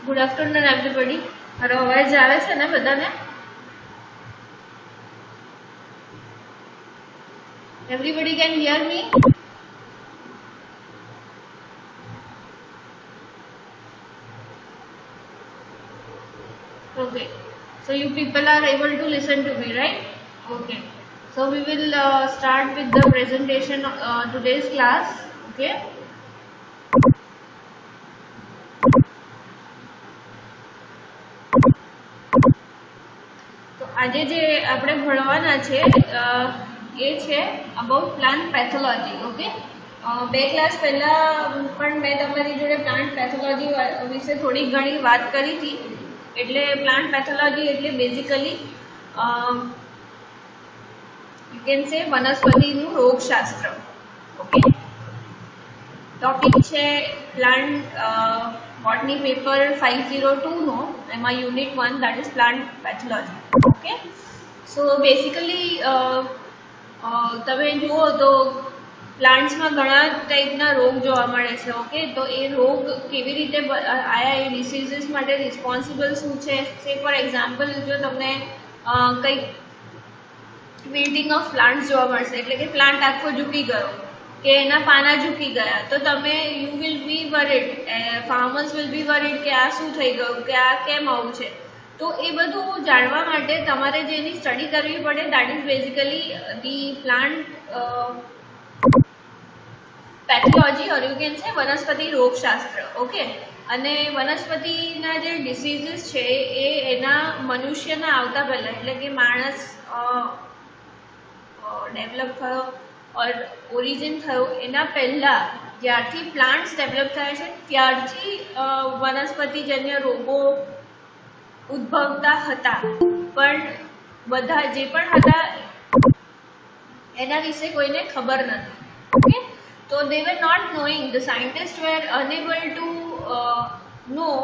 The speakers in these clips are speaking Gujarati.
Good afternoon everybody. મારો અવાજ આવે છે ને બધાને? Everybody can hear me? Okay. So you people are able to listen to me, right? Okay. So we will start with the presentation today's class. Okay. તો આજે જે આપણે ભણવાના છે એ છે અબાઉટ પ્લાન્ટ પેથોલોજી. ઓકે, બે ક્લાસ પહેલાં પણ મેં તમારી જોડે પ્લાન્ટ પેથોલોજી વિશે થોડી ઘણી વાત કરી હતી. એટલે પ્લાન્ટ પેથોલોજી એટલે બેઝિકલી યુ કેન સે વનસ્પતિનું રોગશાસ્ત્ર. ઓકે, ટોપિક છે પ્લાન્ટ બોટની પેપર 502નો, એમાં unit 1 that is plant pathology. Okay, so basically તમે જુઓ તો પ્લાન્ટ્સમાં ઘણા ટાઈપના રોગ જોવા મળે છે. ઓકે, તો એ રોગ કેવી રીતે આયા, એ ડિસીઝીસ માટે રિસ્પોન્સિબલ શું છે. સે ફોર એક્ઝામ્પલ, જો તમને કંઈક વિલ્ટિંગ ઓફ પ્લાન્ટ્સ જોવા મળશે, એટલે કે પ્લાન્ટ આખો ઝૂકી ગયો કે એના પાના ઝૂકી ગયા, તો તમે you will be worried, farmers will be worried કે આ શું થઈ ગયું, કે આ કેમ આવું છે. તો એ બધું જાણવા માટે તમારે જે એની સ્ટડી કરવી પડે, that is basically the plant pathology, or you can સે વનસ્પતિ રોગશાસ્ત્ર. ઓકે, અને વનસ્પતિના જે ડિસીઝીસ છે એ એના મનુષ્યના આવતા પહેલાં, એટલે કે માણસ ડેવલપ થયો ઓર ઓરિજિન થયો એના પહેલાં, જ્યારથી પ્લાન્ટ્સ ડેવલપ થાય છે ત્યારથી વનસ્પતિજન્ય રોગો ઉદ્ભવતા હતા. પણ બધા જે પણ હતા એના વિશે કોઈને ખબર નથી. ઓકે, તો they were not knowing, the scientists were unable to know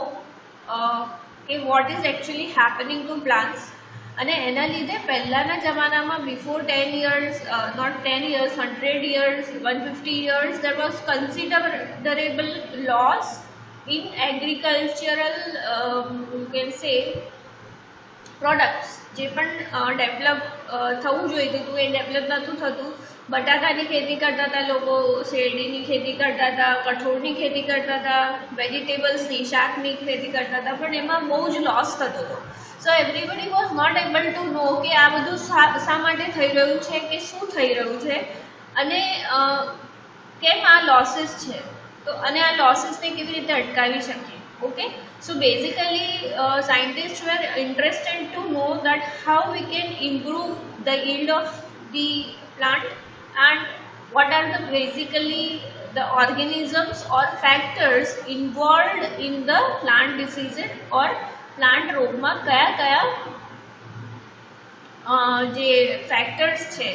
કે what is actually happening to plants. અને એના લીધે પહેલાંના જમાનામાં before 10 years, not 10 years, 100 years, 150 years, there was considerable loss in agricultural, you can say, products. જે પણ ડેવલપ થવું જોઈતું હતું એ ડેવલપ નહોતું થતું. બટાકાની ખેતી કરતા હતા લોકો, શેરડીની ખેતી કરતા હતા, કઠોળની ખેતી કરતા હતા, વેજીટેબલ્સની, શાકની ખેતી કરતા હતા, પણ એમાં બહુ જ લોસ થતો હતો. So everybody was not able to know કે આ બધું શા માટે થઈ રહ્યું છે, કે શું થઈ રહ્યું છે, અને કેમ આ લોસીસ છે, તો અને આ લોસીસને કેવી રીતે અટકાવી શકીએ. Okay, so basically scientists were interested to know that how we can improve the yield of the plant, and what are the basically the organisms or factors involved in the plant diseases or plant રોગમાં કયા કયા જે ફેક્ટર્સ છે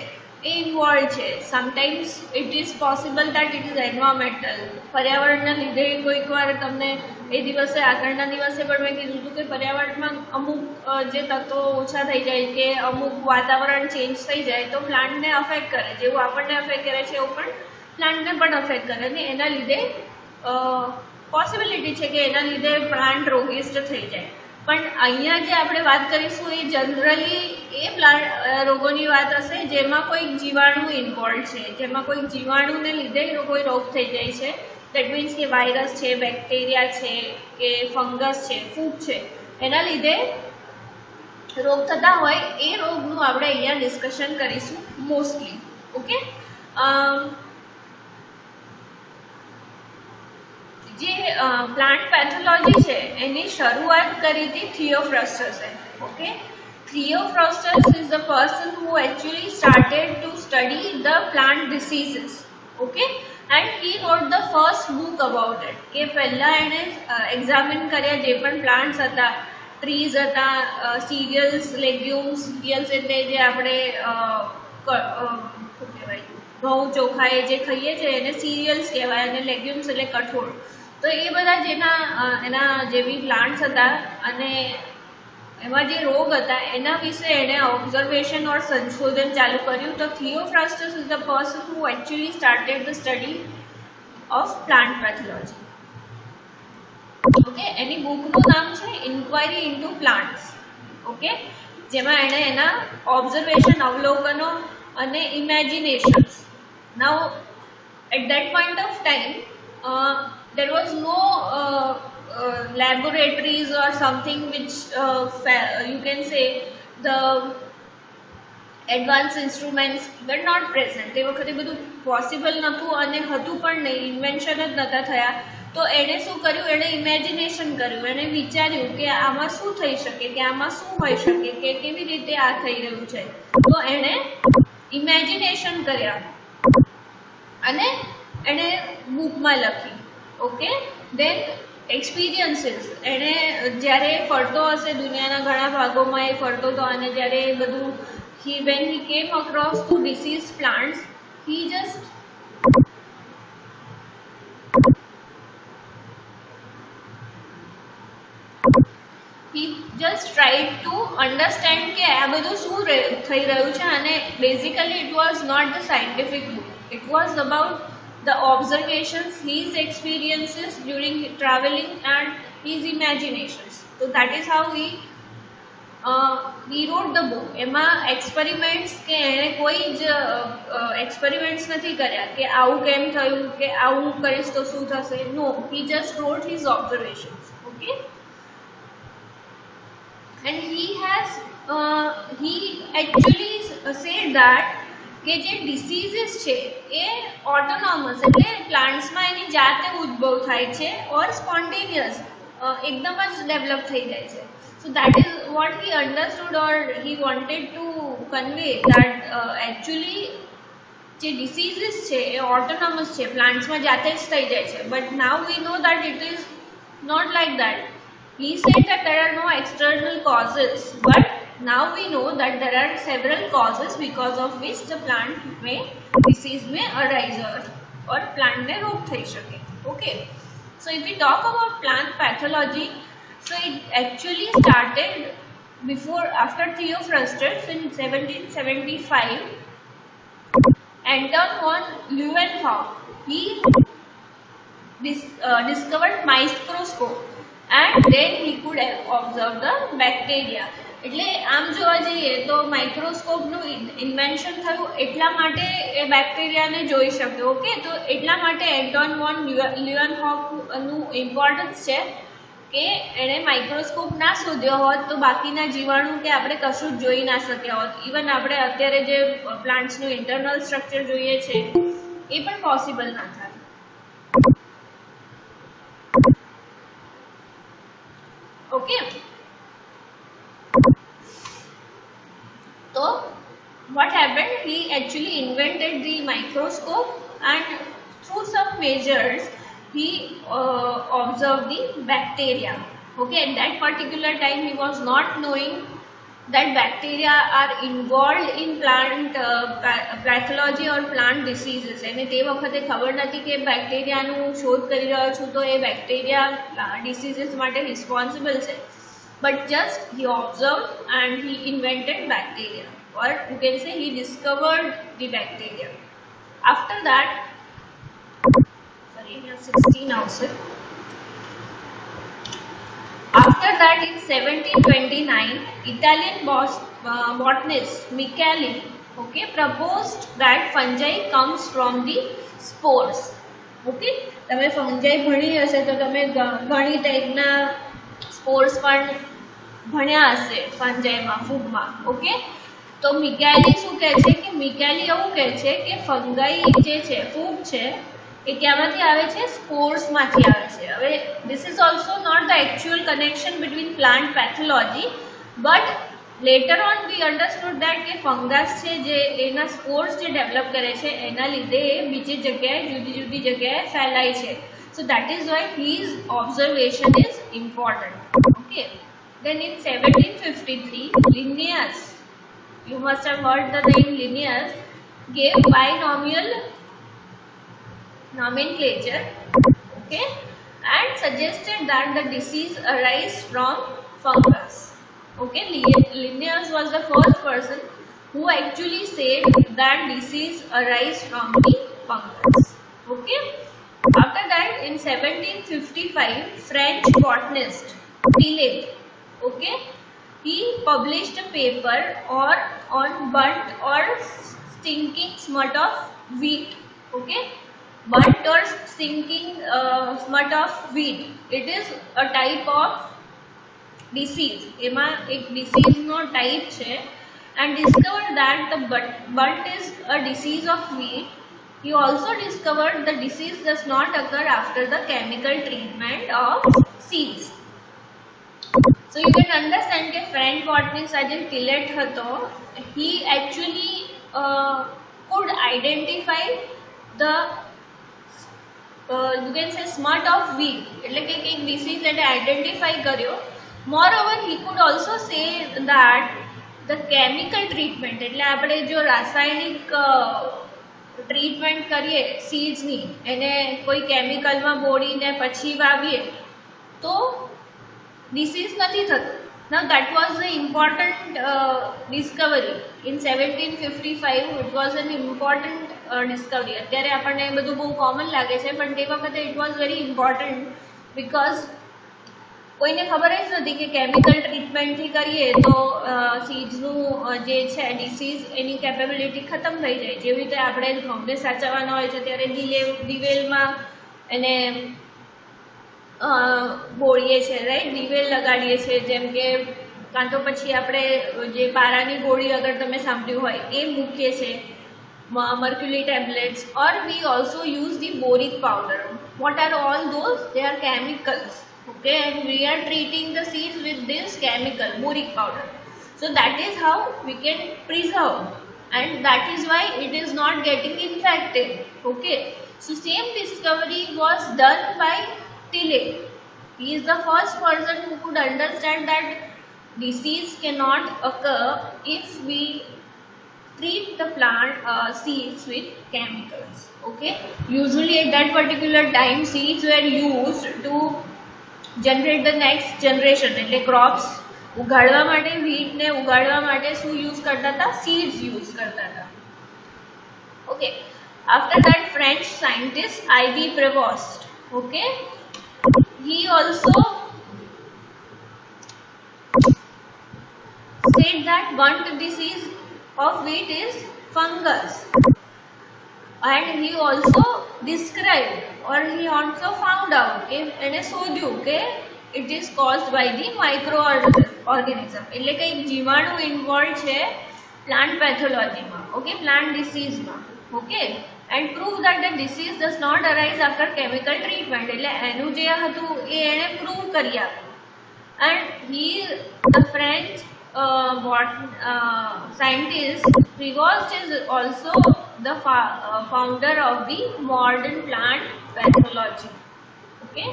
એ ઇન્વોલ્વ છે. Sometimes it is possible that it is environmental, પર્યાવરણના લીધે. કોઈક વાર તમને એ દિવસે, આગળના દિવસે પણ મેં કીધું હતું કે પર્યાવરણમાં અમુક જે તત્વો ઓછા થઈ જાય, કે અમુક વાતાવરણ ચેન્જ થઈ જાય તો પ્લાન્ટને અફેક્ટ કરે. જેવું આપણને અફેક્ટ કરે છે એવું પણ પ્લાન્ટને પણ અફેક્ટ કરે, અને એના લીધે પોસિબિલિટી છે કે એના લીધે પ્લાન્ટ રોગિષ્ટ થઈ જાય. પણ અહીંયા જે આપણે વાત કરીશું એ જનરલી એ રોગોની વાત હશે જેમાં કોઈક જીવાણુ ઇન્વોલ્વ છે, જેમાં કોઈક જીવાણુને લીધે કોઈ રોગ થઈ જાય છે. દેટ મીન્સ કે વાયરસ છે, બેક્ટેરિયા છે, કે ફંગસ છે, ફૂગ છે, એના લીધે રોગ થતા હોય, એ રોગનું આપણે અહીંયા ડિસ્કશન કરીશું મોસ્ટલી. ઓકે, જે પ્લાન્ટ પેથોલોજી છે એની શરૂઆત કરી હતી થિયોફ્રસ્ટસે. Okay, Theophrastus is the person who actually started to study the plant diseases. Okay, and he wrote the first book about it. કે પહેલાં એણે એક્ઝામિન કર્યા જે પણ પ્લાન્ટ્સ હતા, ટ્રીઝ હતા, સિરિયલ્સ, લેગ્યુમ્સ. સિરિયલ્સ એટલે જે આપણે શું કહેવાય, ઘઉં ચોખા એ જે ખાઈએ છીએ એને સિરિયલ્સ કહેવાય, અને લેગ્યુમ્સ એટલે કઠોળ. તો એ બધા જેના એના જેવી પ્લાન્ટ્સ હતા અને એમાં જે રોગ હતા એના વિશે એણે ઓબ્ઝર્વેશન ઓર સંશોધન ચાલુ કર્યું. તો Theophrastus is the person who actually started the study of plant pathology. Okay, એની બુકનું નામ છે ઇન્ક્વાયરી ઇન્ટુ પ્લાન્ટ્સ. ઓકે, જેમાં એણે એના ઓબ્ઝર્વેશન, અવલોકનો અને ઇમેજિનેશન્સ. નાઉ at that point of time, there was no laboratories or something which you can say the advance instruments were not present. તે વખતે બધું પોસિબલ નહોતું અને હતું પણ નહીં, ઇન્વેન્શન જ નહોતા થયા. તો એણે શું કર્યું, એણે ઇમેજિનેશન કર્યું, એણે વિચાર્યું કે આમાં શું થઈ શકે, કે આમાં શું હોઈ શકે, કે કેવી રીતે આ થઈ રહ્યું છે. તો એણે ઇમેજિનેશન કર્યા અને એણે બુકમાં લખી. ઓકે, દેન એક્સપિરિયન્સીસ, એણે જ્યારે ફરતો હશે દુનિયાના ઘણા ભાગોમાં એ ફરતો હતો અને જ્યારે એ બધું when he came across to diseased plants, he just tried to understand કે આ બધું શું થઈ રહ્યું છે. અને basically it was not the scientific book, it was about the observations, his experiences during traveling and his imaginations. So that is how he wrote the book. એમાં એક્સપેરિમેન્ટ્સ કે એણે કોઈ જ એક્સપેરિમેન્ટ્સ નથી કર્યા કે આવું કેમ થયું, કે આવું કરીશ તો શું થશે. નો, he just wrote his observations. Okay, and he actually said that કે જે ડિસીઝીસ છે એ ઓટોનોમસ, એટલે પ્લાન્ટ્સમાં એની જાતે ઉદ્ભવ થાય છે, ઓર સ્પોન્ટેનિયસ, એકદમ જ ડેવલપ થઈ જાય છે. So that is what he understood, or he wanted to convey that actually જે ડિસીઝીસ છે એ ઓટોનોમસ છે, પ્લાન્ટ્સમાં જાતે જ થઈ જાય છે. But now we know that it is not like that. He said that there are no external causes, but now we know that there are several causes because of which the plant disease may arise, or plant may रोग થઈ શકે. Okay, so if we talk about plant pathology, so it actually started after Theophrastus in 1775. Anton von Leeuwenhoek, he discovered microscope and then he could observe the bacteria. એટલે આમ જોવા જઈએ તો માઇક્રોસ્કોપનું ઇન્વેન્શન થયું એટલા માટે એ બેક્ટેરિયાને જોઈ શકે. ઓકે, તો એટલા માટે એન્ટોન વોન લ્યુએનહોકનું ઇમ્પોર્ટન્સ છે કે એણે માઇક્રોસ્કોપ ના શોધ્યો હોત તો બાકીના જીવાણુ કે આપણે કશું જ જોઈ ના શક્યા હોત. ઇવન આપણે અત્યારે જે પ્લાન્ટ્સનું ઇન્ટરનલ સ્ટ્રક્ચર જોઈએ છે એ પણ પોસિબલ ના થાય. Okay, so what happened, he actually invented the microscope and through some measures he observed the bacteria. Okay, at that particular time he was not knowing that bacteria are involved in plant pathology or plant diseases. એને તે વખતે ખબર નથી કે બેક્ટેરિયાનું શોધ કરી રહ્યો છું તો એ બેક્ટેરિયા ડિસીઝીસ માટે રિસ્પોન્સિબલ છે. But just he observed and he invented bacteria, or you can say he discovered the bacteria. After that, sorry, 16 also. After that, in 1729, Italian botanist Micheli, okay, proposed that fungi comes from the spores. Okay, તમે fungi ભણી હશે તો તમે ઘણી ટાઈપના સ્પોર્સ પણ ભણ્યા હશે ફંજાઈમાં, ફૂગમાં. ઓકે, તો મિકેલી શું કહે છે કે મિકેલી એવું કહે છે કે ફંગાઈ જે છે, ફૂગ છે એ ક્યાંમાંથી આવે છે, સ્પોર્સમાંથી આવે છે. હવે this is also not the actual connection between plant pathology, but later on we understood that કે ફંગસ છે જે એના સ્પોર્સ જે ડેવલપ કરે છે એના લીધે બીજી જગ્યાએ જુદી જુદી જગ્યાએ ફેલાય છે. So that is why his observation is important. Okay, then in 1753, Linnaeus, you must have heard the name Linnaeus, gave binomial nomenclature, okay, and suggested that the disease arise from fungus. Okay, Linnaeus was the first person who actually said that disease arise from the fungus. Okay, After that, in 1755, French botanist Tillet, okay, he published a paper on burnt or stinking smut of wheat, okay, burnt or stinking smut of wheat. It is a type of disease. એમાં એક disease નો type છે, and discovered that the bunt is a disease of wheat. He also discovered the disease does not occur after the chemical treatment of seeds. So you can understand that French botanist as in Tillet હતો, he actually could identify the you can say smut of wheat, એટલે કે એક disease એને identify કર્યો. Moreover, he could also say that the chemical treatment, એટલે આપણે જો રાસાયણિક ટ્રીટમેન્ટ કરીએ સીડ્સની, એને કોઈ કેમિકલમાં બોળીને પછી વાવીએ તો ડિસીઝ નથી થતું. Now that was the important discovery in 1755. It was an important discovery. અત્યારે આપણને બધું બહુ કોમન લાગે છે, પણ તે વખતે it was very important because કોઈને ખબર જ નથી કે કેમિકલ ટ્રીટમેન્ટથી કરીએ તો સીડ્સનું જે છે ડિસીઝ એની કેપેબિલિટી ખતમ થઈ જાય. જેવી રીતે આપણે ઘઉંને સાચવવાના હોય છે ત્યારે દિવેલમાં એને બોળીએ છીએ, રાઈટ, દિવેલ લગાડીએ છીએ, જેમ કે કાં તો પછી આપણે જે પારાની ગોળી અગર તમે સાંભળ્યું હોય એ મૂકીએ છીએ, mercury tablets, or we also use the boric powder. What are all those? They are chemicals. Okay, and we are treating the seeds with this chemical boric powder. So that is how we can preserve, and that is why it is not getting infected. Okay, so same discovery was done by Tillet. He is the first person who could understand that disease cannot occur if we treat the plant seeds with chemicals. Okay, usually at that particular time seeds were used to generate the next generation, એટલે crops ઉગાડવા માટે, wheat ને ઉગાડવા માટે શું use કરતા હતા? seeds use કરતા હતા. Okay, after that French scientist IV Prevost, okay, he also said that bunt disease of wheat is fungus, and he also described, or he also found out, એને શોધ્યું કે it is caused by the microorganism, એટલે કે એક જીવાણુ ઇન્વોલ્વ છે પ્લાન્ટ પેથોલોજીમાં, ઓકે, પ્લાન્ટ ડિસીઝમાં, okay, and prove that the disease does not arise after chemical treatment. એટલે એનું જે હતું એ એણે પ્રૂવ કરી આપ્યું. And he, the French scientist Prevost, is also the founder of the modern plant pathology. Okay.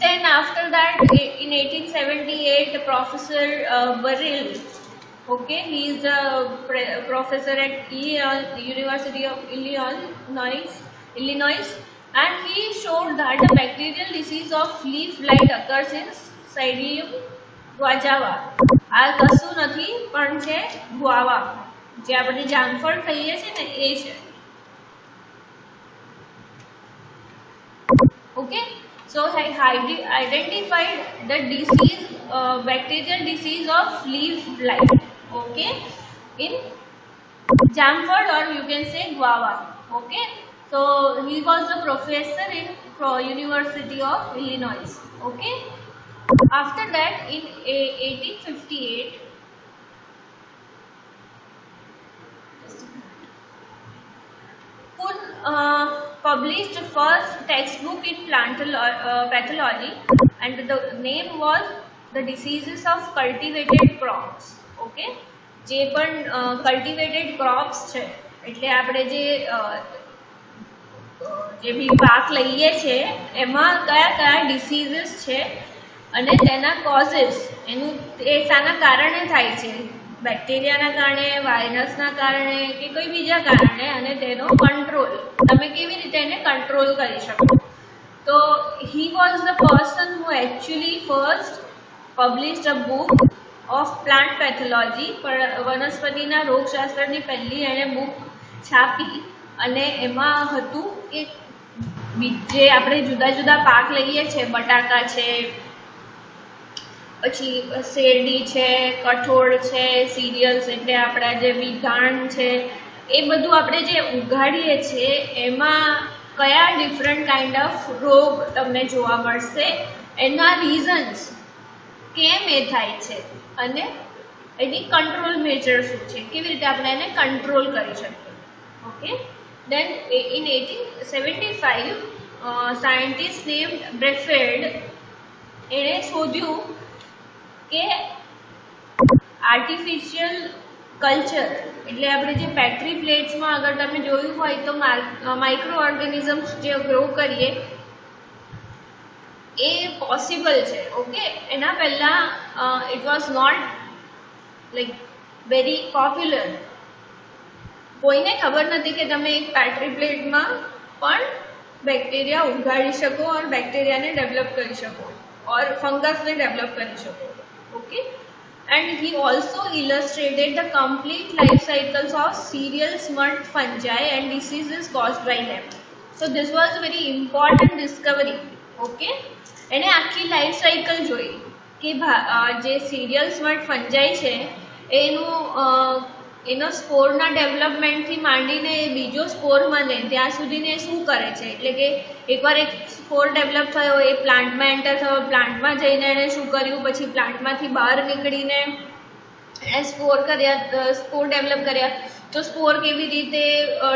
Then after that, in 1878, Professor Burrill, okay, he is a professor at University of Illinois, and he showed that the bacterial disease of leaf blight occurs in Psyllium guajava. આ કશું નથી પણ છે ગુઆવા, જે આપણે જામફળ ખાઈએ છીએ ને એ છે. Okay, so he identified the disease, bacterial disease of leaf blight, okay, in jampford, or you can say guava. Okay, so he was a professor in University of Illinois. Okay, after that in 1858 Kuhn published first textbook in pathology, and the name was The Diseases of Cultivated Crops. Okay, જે પણ cultivated crops છે, એટલે આપણે જે બી પાક લઈએ છે એમાં કયા કયા ડિસીઝીસ છે અને તેના કોઝિસ, એનું એ શાના કારણે થાય છે, બેક્ટેરિયાના કારણે, વાયરસના કારણે કે કોઈ બીજા કારણે, અને તેનો કંટ્રોલ તમે કેવી રીતે એને કંટ્રોલ કરી શકો. તો he was the person who actually first published a book of plant pathology. વનસ્પતિના રોગશાસ્ત્રની પહેલી એણે બુક છાપી, અને એમાં હતું કે જે આપણે જુદા જુદા પાક લઈએ છીએ, બટાકા છે, પછી શેરડી છે, કઠોળ છે, સિરિયલ્સ એટલે આપણા જે વિધાન છે, એ બધું આપણે જે ઉગાડીએ છીએ એમાં કયા ડિફરન્ટ કાઇન્ડ ઓફ રોગ તમને જોવા મળશે, એના રીઝન્સ કેમ એ થાય છે અને એની કંટ્રોલ મેજર શું છે, કેવી રીતે આપણે એને કંટ્રોલ કરી શકીએ. Okay, then in 1875 scientist named Brefeld એણે શોધ્યું કે આર્ટિફિશિયલ કલ્ચર એટલે આપણે જે પેટ્રી પ્લેટ્સમાં અગર તમે જોયું હોય તો માઇક્રો ઓર્ગેનિઝમ્સ જે ગ્રો કરીએ એ પોસિબલ છે. ઓકે, એના પહેલાં it was not like very popular. કોઈને ખબર નથી કે તમે એક પેટ્રી પ્લેટમાં પણ બેક્ટેરિયા ઉગાડી શકો और બેક્ટેરિયાને ડેવલપ કરી શકો और ફંગસને ડેવલપ કરી શકો. Okay, and he also illustrated the complete life cycles of cereal smut fungi and diseases caused by them. So this was a very important discovery. Okay, એને આખી લાઈફ સાયકલ જોઈ કે જે સિરિયલ સ્મટ ફંજાઈ છે એનો સ્પોરના ડેવલપમેન્ટથી માંડીને એ બીજો સ્પોર બને ત્યાં સુધીને શું કરે છે. એટલે કે એકવાર એક સ્પોર ડેવલપ થયો, એ પ્લાન્ટમાં એન્ટર થયો, પ્લાન્ટમાં જઈને એણે શું કર્યું, પછી પ્લાન્ટમાંથી બહાર નીકળીને એણે સ્પોર ડેવલપ કર્યા, તો સ્પોર કેવી રીતે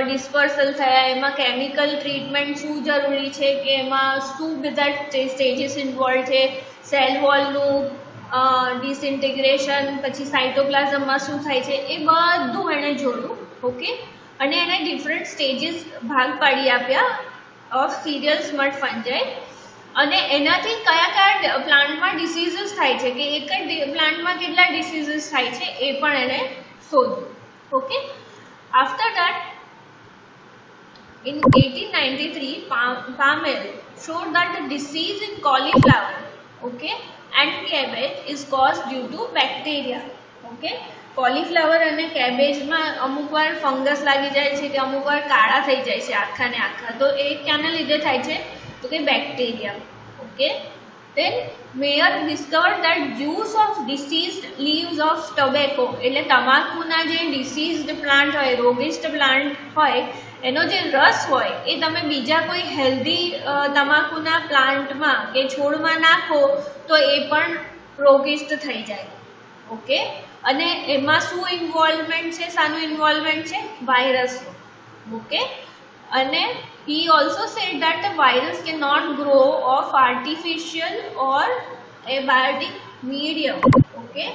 ડિસ્પર્સલ થયા, એમાં કેમિકલ ટ્રીટમેન્ટ શું જરૂરી છે, કે એમાં શું બધા સ્ટેજીસ ઇન્વોલ્વ છે, સેલ વોલનું ડિસઇન્ટિગ્રેશન, પછી સાઇટોપ્લાઝમમાં શું થાય છે, એ બધું એણે જોયું. ઓકે, અને એણે ડિફરન્ટ સ્ટેજીસ ભાગ પાડી આપ્યા ઓફ સિરિયલ સ્મટ ફંજાઈ, અને એનાથી કયા કયા પ્લાન્ટમાં ડિસીઝીસ થાય છે, કે એક જ પ્લાન્ટમાં કેટલા ડિસીઝીસ થાય છે એ પણ એણે શોધ્યું. Okay, after that in 1893 Palmer showed that the disease in cauliflower, okay, and cabbage is caused due to bacteria. Okay, cauliflower અને કેબેજમાં અમુક વાર ફંગસ લાગી જાય છે કે અમુક વાર કાળા થઈ જાય છે આખા ને આખા, તો એ ક્યાંના લીધે થાય છે, તો કે bacteria. Okay, then Mayer discovered that juice of diseased leaves of tobacco એટલે તમાકુના જે ડિસીઝડ પ્લાન્ટ હોય, રોગિષ્ટ પ્લાન્ટ હોય, એનો જે રસ હોય એ તમે બીજા કોઈ હેલ્ધી તમાકુના પ્લાન્ટમાં કે છોડમાં નાખો તો એ પણ રોગિષ્ટ થઈ જાય. ઓકે, અને એમાં શું ઇન્વોલ્વમેન્ટ છે, શાનું ઇન્વોલ્વમેન્ટ છે, વાયરસનું. ઓકે, અને he also said that the virus cannot grow of artificial or abiotic medium. Okay,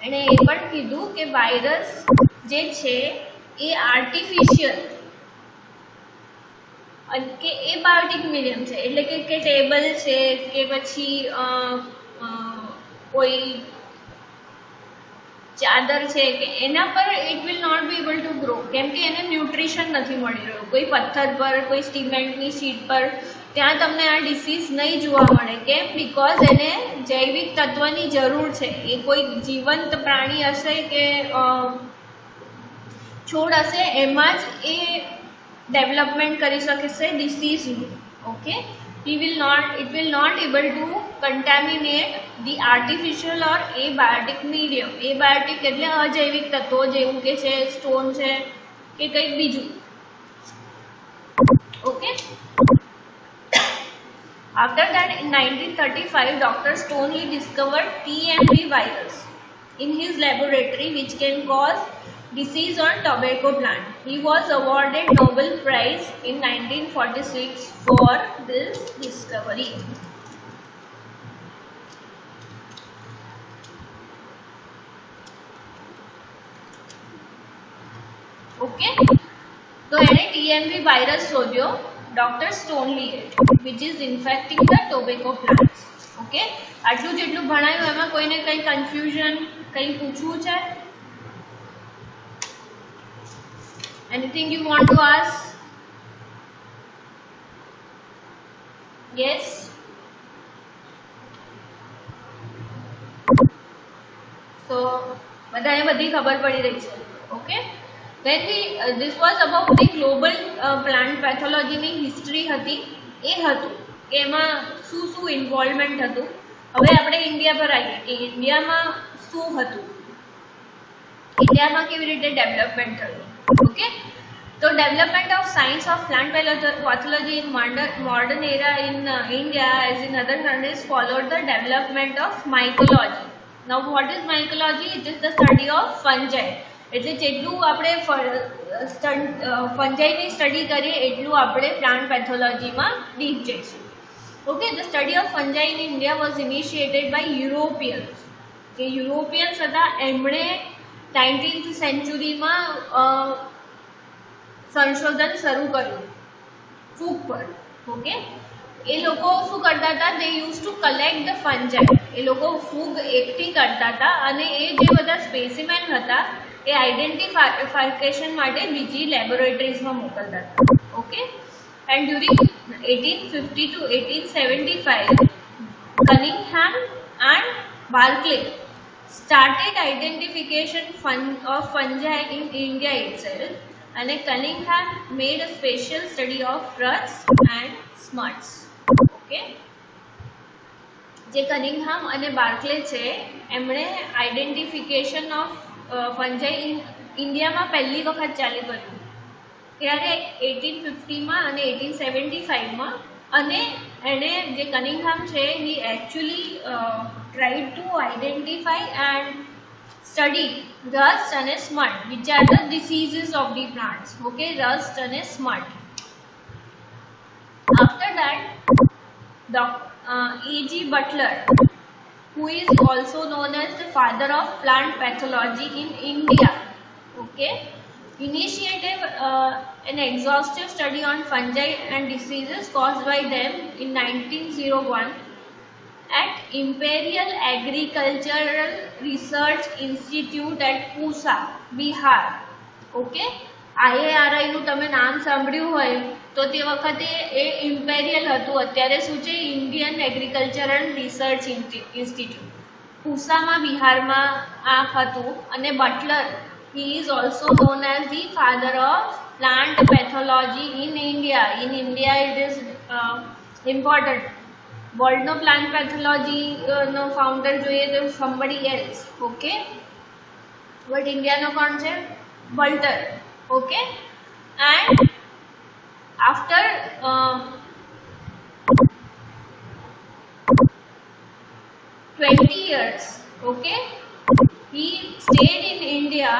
અને એ પણ કીધું કે વાયરસ જે છે એ આર્ટિફિશિયલ કે એબાયોટિક મીડિયમ છે, એટલે કે ટેબલ છે કે પછી કોઈ ચાદર છે કે એના પર it will not be able to grow, કેમ કે એને ન્યુટ્રિશન નથી મળી રહ્યું. કોઈ પથ્થર પર, કોઈ સિમેન્ટની શીટ પર ત્યાં તમને આ ડિસીઝ નહીં જોવા મળે. કેમ? બિકોઝ એને જૈવિક તત્વની જરૂર છે. એ કોઈ જીવંત પ્રાણી હશે કે છોડ હશે એમાં જ એ ડેવલપમેન્ટ કરી શકશે ડિસીઝનું. Okay, it will not able to contaminate the artificial or abiotic medium. Abiotic એટલે અજૈવિક તત્વો જેવું કે છે સ્ટોન છે કે કંઈક બીજું. Okay, after that in 1935 Dr. Stoney discovered TMV virus in his laboratory which can cause disease on tobacco plant. He was awarded Nobel Prize in 1946 for this discovery. Okay, તો એણે TMV વાયરસ શોધ્યો ડોક્ટર સ્ટોનલીએ, which is infecting the tobacco plants. Okay, આટલું જેટલું ભણાયું એમાં કોઈને કંઈ કન્ફ્યુઝન, કંઈ પૂછવું છે? Anything you want to ask? Yes? So બધાને બધી ખબર પડી રહી છે. Okay, When we this was about the global plant pathology ની history હતી એ હતું કે એમાં શું શું ઇન્વોલ્વમેન્ટ હતું. હવે આપણે ઇન્ડિયા પર આવીએ કે ઇન્ડિયામાં શું હતું, ઇન્ડિયામાં કેવી રીતે ડેવલપમેન્ટ થયું. ઓકે, તો development of science of plant pathology in modern era in India as in other countries followed the development of mycology. Now what is mycology? It is the study of fungi. એટલે જેટલું આપણે ફંજાઈની સ્ટડી કરીએ એટલું આપણે પ્લાન્ટ પેથોલોજીમાં ડીપ જઈશું. Okay, the study of fungi in India was initiated by Europeans. જે યુરોપિયન્સ હતા એમણે 19th સેન્ચુરીમાં સંશોધન શરૂ કર્યું ફૂગ પર. ઓકે, એ લોકો શું કરતા હતા, they use to collect the fungi. એ લોકો ફૂગ એકઠી કરતા હતા અને એ જે બધા સ્પેસિમેન હતા એ આઈડેન્ટિફિકેશન માટે બીજી લેબોરેટરીઝમાં મોકલતા હતા. Okay, and during 1850 to 1875 Cunningham and Barclay started identification of fungi in India itself, and Cunningham made a special study of rusts and smuts. Okay, જે કનિંગહામ અને બાર્કલે છે એમણે આઈડેન્ટિફિકેશન ઓફ ફંજાઈ ઇન્ડિયામાં પહેલી વખત ચાલુ કર્યું ત્યારે 1850માં અને 1875માં. અને એણે જે કનિંગહામ છે he actually tried to identify and study rust and smut, which are the diseases of the plants. Okay, rust and smut. After that, E.G. Butler, who is also known as the father of plant pathology in India, okay, initiated an exhaustive study on fungi and diseases caused by them in 1901 at Imperial Agricultural Research Institute at Pusa, Bihar. Okay, IARI નું તમે નામ સાંભળ્યું હોય તો તે વખતે એ ઇમ્પેરિયલ હતું, અત્યારે શું છે ઇન્ડિયન એગ્રીકલ્ચરલ રિસર્ચ ઇન્સ્ટિટ્યૂટ. પૂસામાં બિહારમાં આ હતું. અને Buttler, he is also known as the father of plant pathology in India. In India it is important. વર્લ્ડનો પ્લાન્ટ પેથોલોજી નો ફાઉન્ડર જોઈએ તો somebody else. ઓકે, બટ ઇન્ડિયાનો કોણ છે? Butler. Okay, and after 20 years, okay, he stayed in India.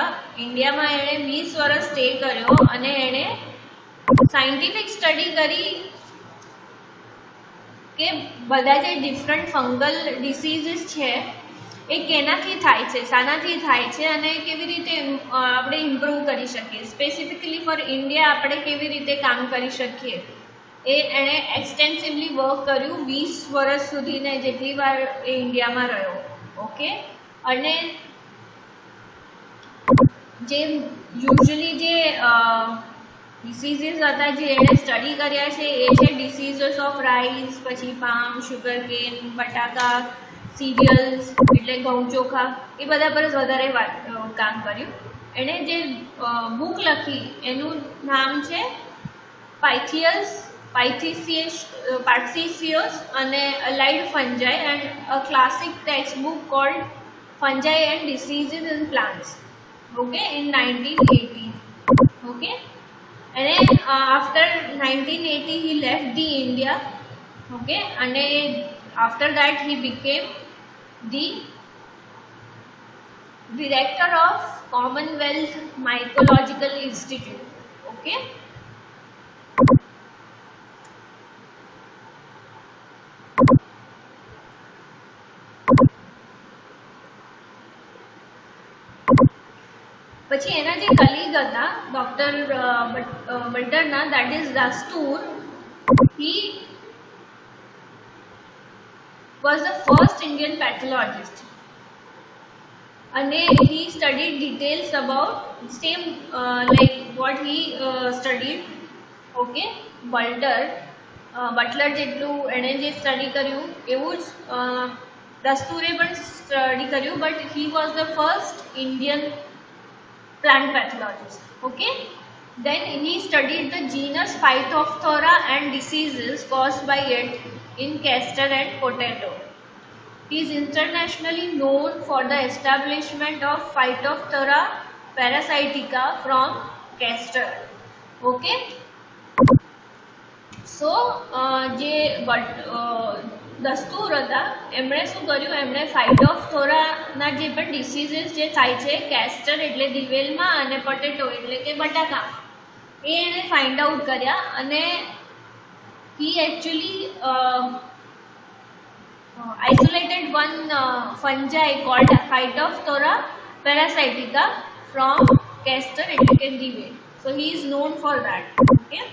ઇન્ડિયામાં એણે 20 વર્ષ સ્ટે કર્યો અને એણે સાયન્ટિફિક સ્ટડી કરી કે બધા જે ડિફરન્ટ ફંગલ ડિસીઝીસ છે એ કેનાથી થાય છે, શાનાથી થાય છે અને કેવી રીતે આપણે ઇમ્પ્રૂવ કરી શકીએ. સ્પેસિફિકલી ફોર ઇન્ડિયા આપણે કેવી રીતે કામ કરી શકીએ એ એણે એક્સટેન્સિવલી વર્ક કર્યું 20 વર્ષ સુધીને જેટલી વાર એ ઇન્ડિયામાં રહ્યો. ઓકે, અને જે યુઝ્યુઅલી જે ડિસીઝીસ હતા જે એણે સ્ટડી કર્યા છે એ છે ડિસીઝીસ ઓફ રાઈસ, પછી પામ, શુગર કેન, બટાકા, સિરિયલ્સ એટલે ઘઉં ચોખા, એ બધા પર જ વધારે કામ કર્યું. એણે જે બુક લખી એનું નામ છે પાયથીસિયસ અને allied fungi and a classic text book called fungi and diseases in plants. Okay, in 1980. Okay, and then after 1980 he left the India. Okay, and after that he became the director of Commonwealth Mycological Institute. Okay, પછી એના જે કલીગ હતા doctor બલ્ટરના, that is Dastoor, he was the first Indian pathologist and he studied details about same like what he studied. Okay, Buttler જેટલું એણે જે સ્ટડી કર્યું એવું જ દસ્તુરે પણ સ્ટડી કર્યું, but he was the first Indian plant pathologist. Okay, then he studied the genus Phytophthora and diseases caused by it in castor and potato. He is internationally known for the establishment of Phytophthora parasitica from castor. Okay, સો જે દસ્તુર હતા એમણે શું કર્યું, એમણે ફાઇટોફથોરાના જે પણ ડિસીઝીસ જે થાય છે કેસ્ટર એટલે દિવેલમાં અને પોટેટો એટલે કે બટાકા, એ એણે ફાઇન્ડ આઉટ કર્યા અને he actually isolated one fungi called Phytophthora parasitica from castor એટલે કે દિવેલ. So he is known for that. Okay.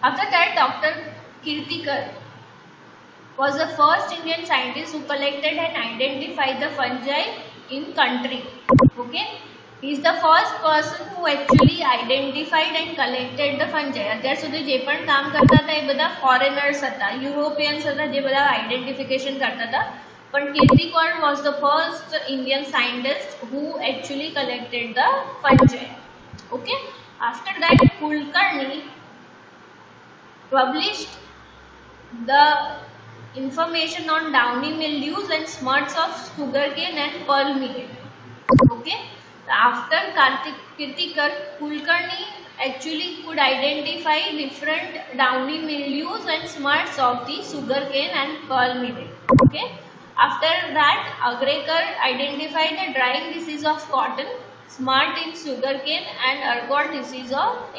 After that, Dr. Kirtikar was the first Indian scientist who collected and identified the fungi in country. Okay, he is the first person who actually identified and collected the fungi. અત્યાર સુધી જે પણ કામ કરતા હતા એ બધા ફોરેનર્સ હતા, યુરોપિયન્સ હતા, જે બધા આઈડેન્ટિફિકેશન કરતા હતા. પણ Kirtikar was the first Indian scientist who actually collected the fungi. Okay, after that, Kulkarni published the information on downy mildews and smuts of sugarcane and pearl millet. Okay, after Kirtikar, Kulkarni actually could identify different downy mildews and smuts of the sugarcane and pearl millet. Okay, after that, Agrekar identified the drying disease of cotton, smut in sugarcane and ergot disease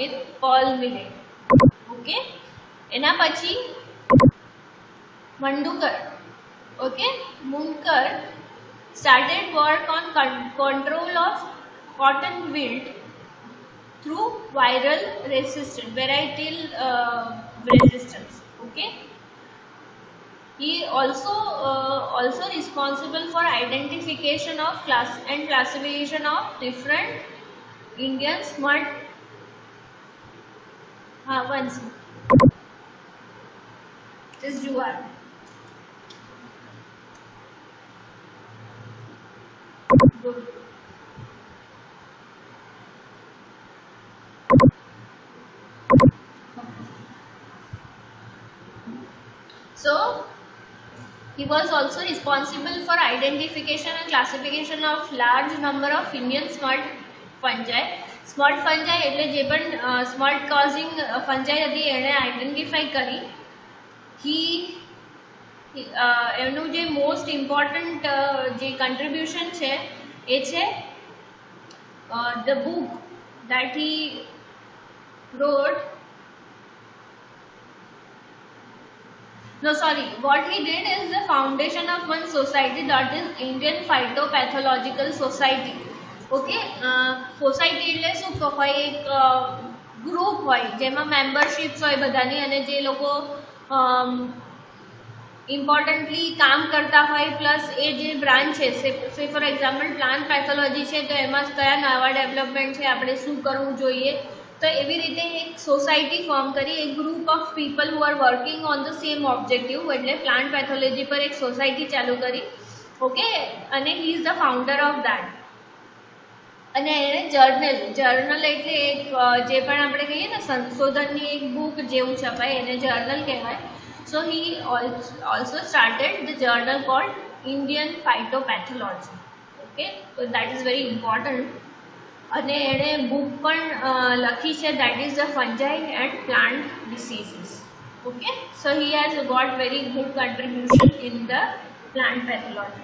in pearl millet. Okay, એના પછી મંડુકર, okay, Munkar started work on control of cotton wilt through viral resistance, varietal resistance. Okay, he also responsible for identification of classification of different Indian smut. Once is Juar. Good. So he was also responsible for identification and classification of large number of Indian smut fungi. Smut fungi એટલે જે પણ smut causing fungi હતી એણે આઈડેન્ટિફાઈ કરી. એમનું જે મોસ્ટ ઇમ્પોર્ટન્ટ જે કન્ટ્રીબ્યુશન છે એ છે the book that he wrote. No, sorry. What he did is the foundation of one society, that is Indian Phytopathological Society. Okay, society એટલે શું હોય, એક ગ્રુપ હોય જેમાં મેમ્બરશીપ્સ હોય બધાની, અને જે લોકો ઇમ્પોર્ટન્ટલી કામ કરતા હોય, પ્લસ એ જે બ્રાન્ચ છે, સે ફોર એક્ઝામ્પલ પ્લાન્ટ પેથોલોજી છે તો એમાં કયા નવા ડેવલપમેન્ટ છે, આપણે શું કરવું જોઈએ, તો એવી રીતે એક સોસાયટી ફોર્મ કરી, એક group of people who are working on the same objective, એટલે પ્લાન્ટ પેથોલોજી પર એક સોસાયટી ચાલુ કરી. ઓકે, અને he is the founder of that. અને એને જર્નલ એટલે એક જે પણ આપણે કહીએ ને સંશોધનની એક બુક જેવું છપાય એને જર્નલ કહેવાય. So he also started the journal called Indian Phytopathology. Okay, so that is very important. અને એણે બુક પણ લખી છે, that is the fungi and plant diseases. Okay, so he has got very good contribution in the plant pathology.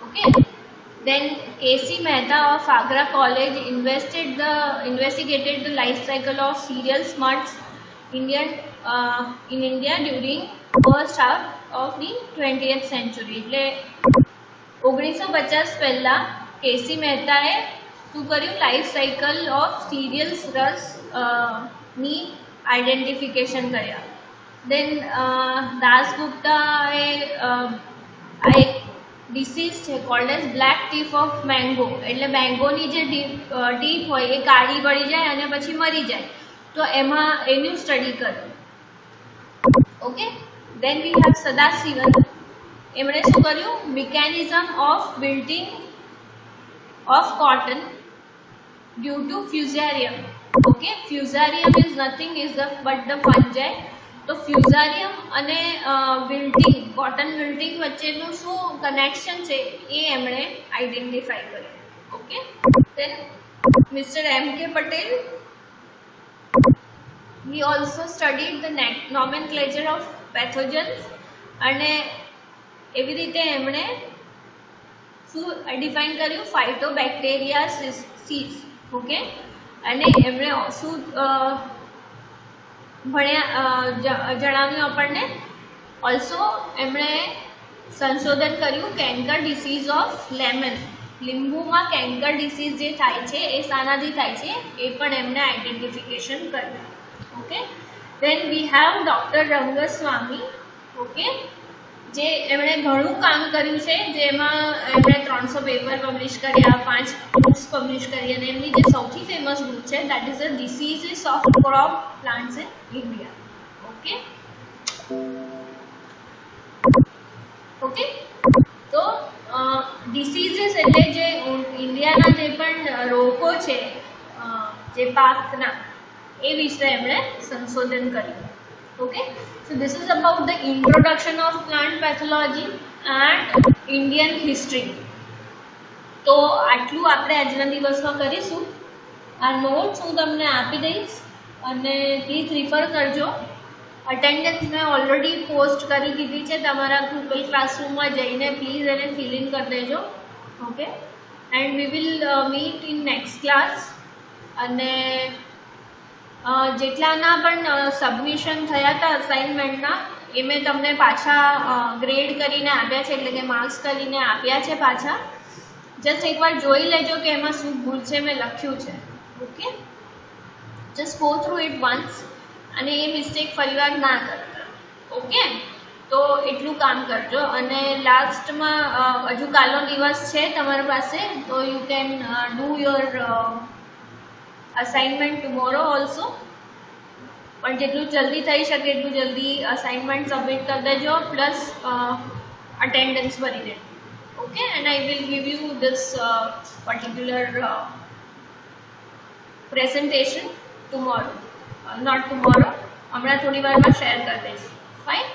Okay, then K.C. Mehta of Agra College investigated the life cycle of cereal smuts in India during first half of the 20th century. એટલે 1950 પહેલા K.C. મહેતાએ શું કર્યું, લાઈફ સાયકલ ઓફ સિરિયલ્સ રસ ની આઈડેન્ટિફિકેશન કર્યા. દેન દાસગુપ્તાએ આ એક ડિસીઝ છે cold as black TIFF of mango, એટલે મેંગોની જે ટીપ હોય એ કાળી પડી જાય અને પછી મરી જાય. તો એમાં એનું સ્ટડી કર્યું. Okay, then we have Sadasivan. એમણે શું કર્યું? Mechanism of building of cotton due to Fusarium. Okay, Fusarium is nothing is but the fungi. તો ફ્યુઝારિયમ અને વિલ્ટિંગ, કોટન વિલ્ટિંગ વચ્ચેનું શું કનેક્શન છે એ એમણે આઈડેન્ટિફાઈ કર્યું. ઓકે, દેન મિસ્ટર એમ કે Patel, he also studied the nomenclature of pathogens અને એવી રીતે એમણે શું ડિફાઇન કર્યું? ફાઇટોબેક્ટેરિયાસીસ. ઓકે, અને એમણે શું જણાવ્યું આપણને? ઓલ્સો એમણે સંશોધન કર્યું કેન્કર ડિસીઝ ઓફ લેમન. લીંબુમાં કેન્કર ડિસીઝ જે થાય છે એ શાનાથી થાય છે એ પણ એમણે આઈડેન્ટિફિકેશન કર્યું. Okay, then we have doctor Rangaswamy. Okay, જે એમણે ઘણું કામ કર્યું છે, જેમાં એમણે 300 પેપર પબ્લિશ કર્યા, 5 બુક્સ પબ્લિશ કરી, અને એમની જે સૌથી ફેમસ બુક છે that is the diseases of crop plants in India. Okay, okay, તો ડિસીઝીસ એટલે જે ઇન્ડિયાના જે પણ રોગો છે જે પાકના, એ વિશે એમણે સંશોધન કર્યું. Okay, so this is about the introduction of plant pathology and Indian history. તો આટલું આપણે આજના દિવસમાં કરીશું. આ નોટ્સ હું તમને આપી દઈશ અને પ્લીઝ રિફર કરજો. અટેન્ડન્સ મેં ઓલરેડી પોસ્ટ કરી દીધી છે, તમારા ગૂગલ ક્લાસરૂમમાં જઈને પ્લીઝ એને ફિલ ઇન કરી દેજો. Okay, and we will meet in next class. અને જેટલાના પણ સબમિશન થયા હતા અસાઇનમેન્ટના, એ મેં તમને પાછા ગ્રેડ કરીને આપ્યા છે, એટલે કે માર્ક્સ કરીને આપ્યા છે પાછા. જસ્ટ એકવાર જોઈ લેજો કે એમાં શું ભૂલ છે મેં લખ્યું છે. Okay, just go through it once અને એ મિસ્ટેક ફરીવાર ના કરતા. ઓકે, તો એટલું કામ કરજો. અને લાસ્ટમાં હજુ કાલનો દિવસ છે તમારા પાસે, તો you can do your assignment tomorrow also. પણ જેટલું જલ્દી થઈ શકે એટલું જલ્દી અસાઇનમેન્ટ સબમિટ કરી દેજો, પ્લસ અટેન્ડન્સ ભરી દેજો. Okay, and I will give you this particular presentation tomorrow, not tomorrow, હમણાં થોડી વારમાં શેર કરી દઈશ. ફાઇન.